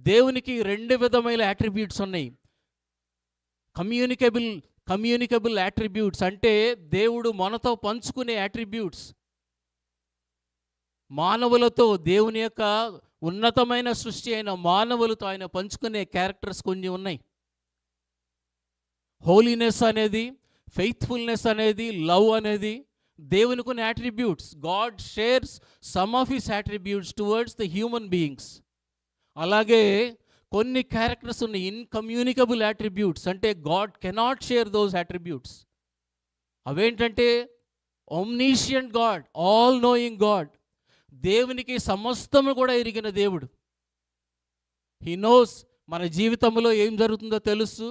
దేవునికి రెండు విధమైన అట్రిబ్యూట్స్ ఉన్నాయి. కమ్యూనికబుల్ అట్రిబ్యూట్స్ అంటే దేవుడు మనతో పంచుకునే అట్రిబ్యూట్స్. మానవులతో, దేవుని యొక్క ఉన్నతమైన సృష్టి అయిన మానవులతో ఆయన పంచుకునే క్యారెక్టర్స్ కొన్ని ఉన్నాయి. హోలీనెస్ అనేది, ఫెయిత్ఫుల్నెస్ అనేది, లవ్ అనేది దేవునికి కొన్ని attributes. God shares some of his attributes towards the human beings. అలాగే కొన్ని క్యారెక్టర్స్ ఉన్నాయి, ఇన్కమ్యూనికబుల్ అట్రిబ్యూట్స్, అంటే God cannot share those attributes. అవేంటంటే ఒమ్నీషియంట్ గాడ్, ఆల్ నోయింగ్ గాడ్, దేవునికి సమస్తము కూడా ఎరిగిన దేవుడు. హీ నోస్ మన జీవితంలో ఏం జరుగుతుందో తెలుసు,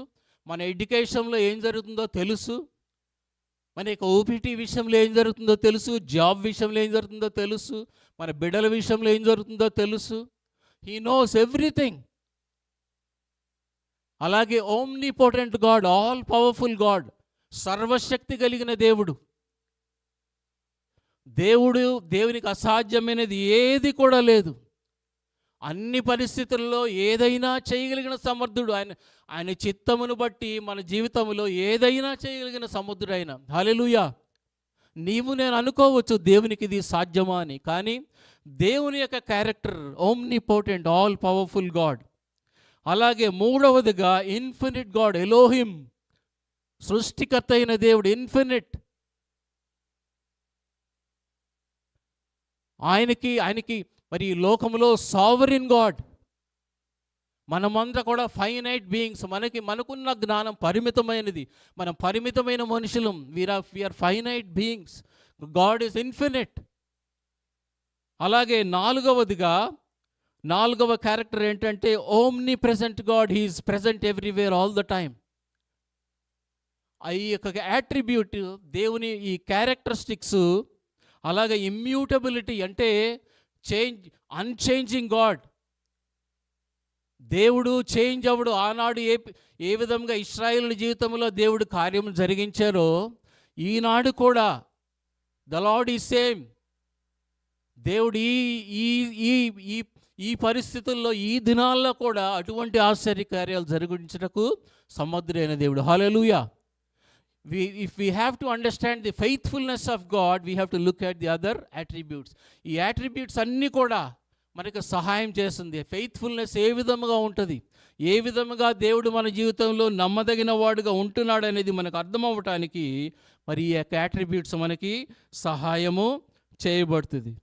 మన ఎడ్యుకేషన్లో ఏం జరుగుతుందో తెలుసు, మన యొక్క ఓపీటీ విషయంలో ఏం జరుగుతుందో తెలుసు, జాబ్ విషయంలో ఏం జరుగుతుందో తెలుసు, మన బిడ్డల విషయంలో ఏం జరుగుతుందో తెలుసు. He knows everything. అలాగే omnipotent God, all powerful God, సర్వశక్తి కలిగిన దేవుడు. దేవునికి అసాధ్యమైనది ఏది కూడా లేదు. అన్ని పరిస్థితుల్లో ఏదైనా చేయగలిగిన సమర్థుడు ఆయన. ఆయన చిత్తమును బట్టి మన జీవితంలో ఏదైనా చేయగలిగిన సముద్రుడు ఆయన. హల్లెలూయా. నీవు నేను అనుకోవచ్చు దేవునికి ఇది సాధ్యమా అని, కానీ దేవుని యొక్క character omnipotent, all powerful God. అలాగే మూడవదిగా ఇన్ఫినిట్ గాడ్, ఎలోహిం, సృష్టికర్త అయిన దేవుడు, ఇన్ఫినిట్. ఆయనకి మరి ఈ లోకంలో సావరిన్ గాడ్. మనమంతా కూడా ఫైనైట్ బీయింగ్స్. మనకున్న జ్ఞానం పరిమితమైనది. మనం పరిమితమైన మనుషులం. We are finite beings. God is infinite. అలాగే నాలుగవ క్యారెక్టర్ ఏంటంటే omni present God. He is present everywhere all the time. ఈ యొక్క యాట్రిబ్యూట్ దేవుని ఈ క్యారెక్టరిస్టిక్స్. అలాగే ఇమ్యూటబిలిటీ అంటే అన్చేంజింగ్ గాడ్. దేవుడు చేంజ్ అవ్వడు. ఆనాడు ఏ విధంగా ఇశ్రాయేలు జీవితంలో దేవుడు కార్యము జరిగించారో ఈనాడు కూడా ద లార్డ్ ఈజ్ సేమ్. దేవుడు ఈ పరిస్థితుల్లో, ఈ దినాల్లో కూడా అటువంటి ఆశ్చర్య కార్యాలు జరిగించటకు సమర్థుడైన దేవుడు. హల్లెలూయా. If we have to understand the faithfulness of God, we have to look at the other attributes. ఈ attributes అన్నీ కూడా మనకు సహాయం చేస్తుంది. ఫెయిత్ఫుల్నెస్ ఏ విధముగా ఉంటుంది, ఏ విధముగా దేవుడు మన జీవితంలో నమ్మదగిన వాడుగా ఉంటున్నాడు అనేది మనకు అర్థమవ్వటానికి మరి ఈ యొక్క అట్రిబ్యూట్స్ మనకి సహాయము చేయబడుతుంది.